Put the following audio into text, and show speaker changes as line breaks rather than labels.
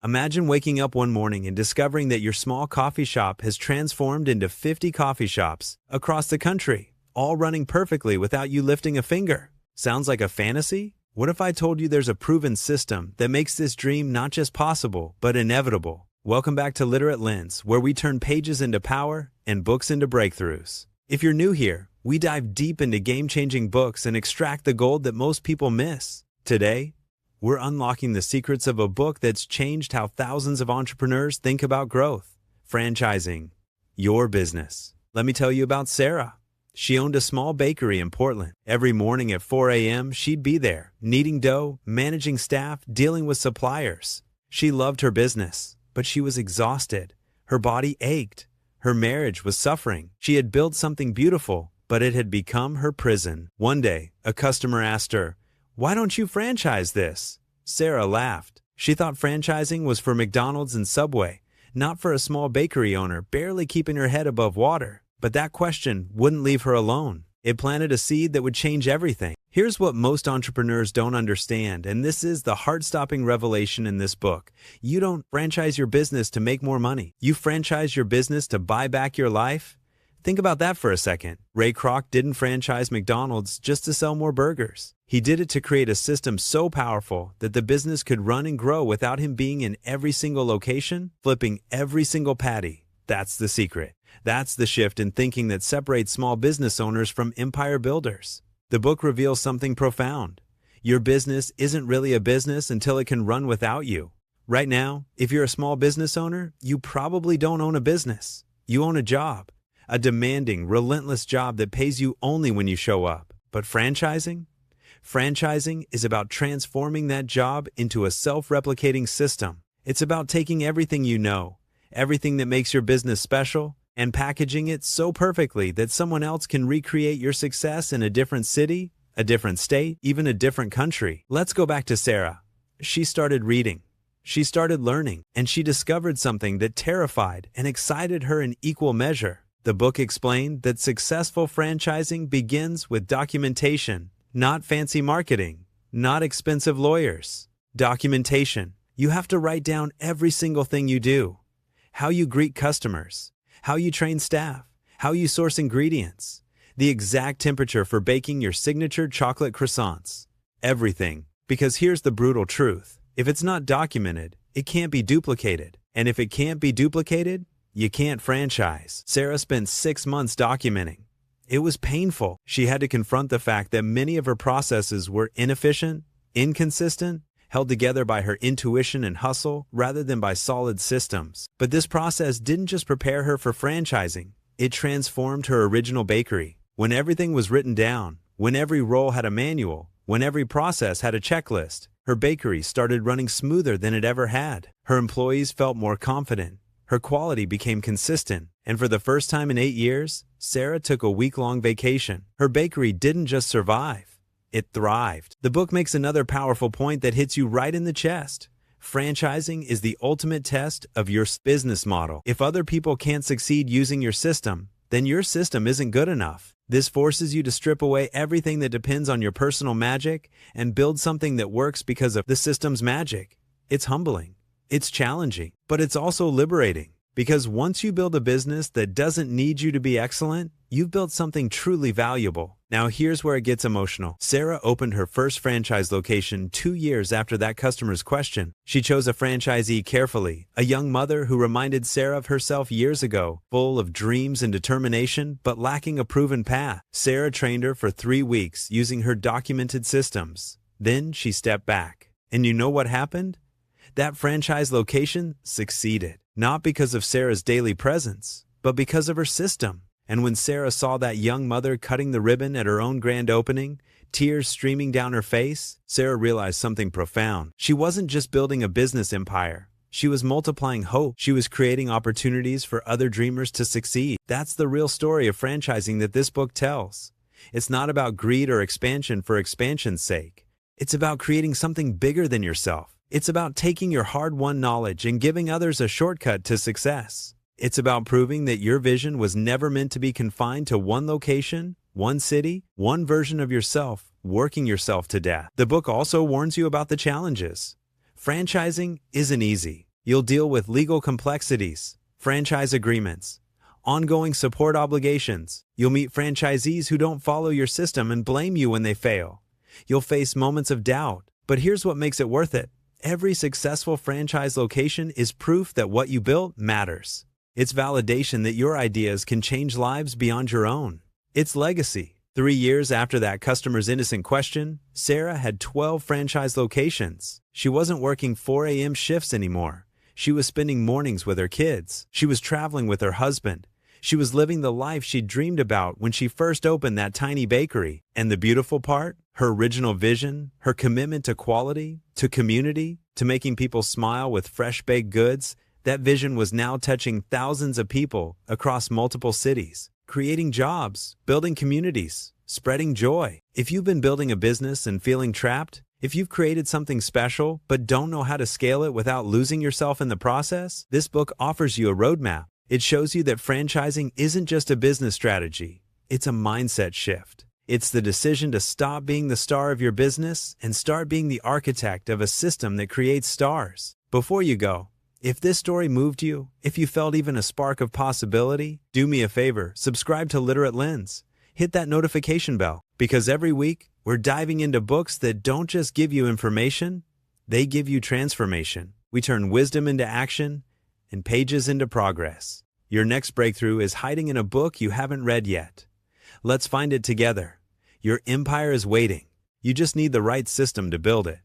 Imagine waking up one morning and discovering that your small coffee shop has transformed into 50 coffee shops across the country, all running perfectly without you lifting a finger. Sounds like a fantasy? What if I told you there's a proven system that makes this dream not just possible, but inevitable? Welcome back to Literate Lens, where we turn pages into power and books into breakthroughs. If you're new here, we dive deep into game-changing books and extract the gold that most people miss. Today, we're unlocking the secrets of a book that's changed how thousands of entrepreneurs think about growth. Franchising your business. Let me tell you about Sarah. She owned a small bakery in Portland. Every morning at 4 a.m., she'd be there, kneading dough, managing staff, dealing with suppliers. She loved her business, but she was exhausted. Her body ached. Her marriage was suffering. She had built something beautiful, but it had become her prison. One day, a customer asked her, "Why don't you franchise this?" Sarah laughed. She thought franchising was for McDonald's and Subway, not for a small bakery owner barely keeping her head above water. But that question wouldn't leave her alone. It planted a seed that would change everything. Here's what most entrepreneurs don't understand, and this is the heart-stopping revelation in this book. You don't franchise your business to make more money. You franchise your business to buy back your life. Think about that for a second. Ray Kroc didn't franchise McDonald's just to sell more burgers. He did it to create a system so powerful that the business could run and grow without him being in every single location, flipping every single patty. That's the secret. That's the shift in thinking that separates small business owners from empire builders. The book reveals something profound. Your business isn't really a business until it can run without you. Right now, if you're a small business owner, you probably don't own a business. You own a job. A demanding, relentless job that pays you only when you show up. But franchising? Franchising is about transforming that job into a self-replicating system. It's about taking everything you know, everything that makes your business special, and packaging it so perfectly that someone else can recreate your success in a different city, a different state, even a different country. Let's go back to Sarah. She started reading. She started learning, and she discovered something that terrified and excited her in equal measure. The book explained that successful franchising begins with documentation, not fancy marketing, not expensive lawyers. Documentation. You have to write down every single thing you do. How you greet customers, how you train staff, how you source ingredients, the exact temperature for baking your signature chocolate croissants. Everything. Because here's the brutal truth. If it's not documented, it can't be duplicated. And if it can't be duplicated, you can't franchise. Sarah spent 6 months documenting. It was painful. She had to confront the fact that many of her processes were inefficient, inconsistent, held together by her intuition and hustle rather than by solid systems. But this process didn't just prepare her for franchising. It transformed her original bakery. When everything was written down, when every roll had a manual, when every process had a checklist, her bakery started running smoother than it ever had. Her employees felt more confident. Her quality became consistent, and for the first time in 8 years, Sarah took a week-long vacation. Her bakery didn't just survive, it thrived. The book makes another powerful point that hits you right in the chest. Franchising is the ultimate test of your business model. If other people can't succeed using your system, then your system isn't good enough. This forces you to strip away everything that depends on your personal magic and build something that works because of the system's magic. It's humbling. It's challenging, but it's also liberating. Because once you build a business that doesn't need you to be excellent, you've built something truly valuable. Now here's where it gets emotional. Sarah opened her first franchise location 2 years after that customer's question. She chose a franchisee carefully, a young mother who reminded Sarah of herself years ago, full of dreams and determination, but lacking a proven path. Sarah trained her for 3 weeks using her documented systems. Then she stepped back. And you know what happened? That franchise location succeeded, not because of Sarah's daily presence, but because of her system. And when Sarah saw that young mother cutting the ribbon at her own grand opening, tears streaming down her face, Sarah realized something profound. She wasn't just building a business empire. She was multiplying hope. She was creating opportunities for other dreamers to succeed. That's the real story of franchising that this book tells. It's not about greed or expansion for expansion's sake. It's about creating something bigger than yourself. It's about taking your hard-won knowledge and giving others a shortcut to success. It's about proving that your vision was never meant to be confined to one location, one city, one version of yourself, working yourself to death. The book also warns you about the challenges. Franchising isn't easy. You'll deal with legal complexities, franchise agreements, ongoing support obligations. You'll meet franchisees who don't follow your system and blame you when they fail. You'll face moments of doubt, but here's what makes it worth it. Every successful franchise location is proof that what you built matters. It's validation that your ideas can change lives beyond your own. It's legacy. 3 years after that customer's innocent question, Sarah had 12 franchise locations. She wasn't working 4 a.m. shifts anymore. She was spending mornings with her kids. She was traveling with her husband. She was living the life she dreamed about when she first opened that tiny bakery. And the beautiful part? Her original vision, her commitment to quality, to community, to making people smile with fresh baked goods, that vision was now touching thousands of people across multiple cities, creating jobs, building communities, spreading joy. If you've been building a business and feeling trapped, if you've created something special but don't know how to scale it without losing yourself in the process, this book offers you a roadmap. It shows you that franchising isn't just a business strategy, it's a mindset shift. It's the decision to stop being the star of your business and start being the architect of a system that creates stars. Before you go, if this story moved you, if you felt even a spark of possibility, do me a favor, subscribe to Literate Lens. Hit that notification bell, because every week we're diving into books that don't just give you information, they give you transformation. We turn wisdom into action and pages into progress. Your next breakthrough is hiding in a book you haven't read yet. Let's find it together. Your empire is waiting. You just need the right system to build it.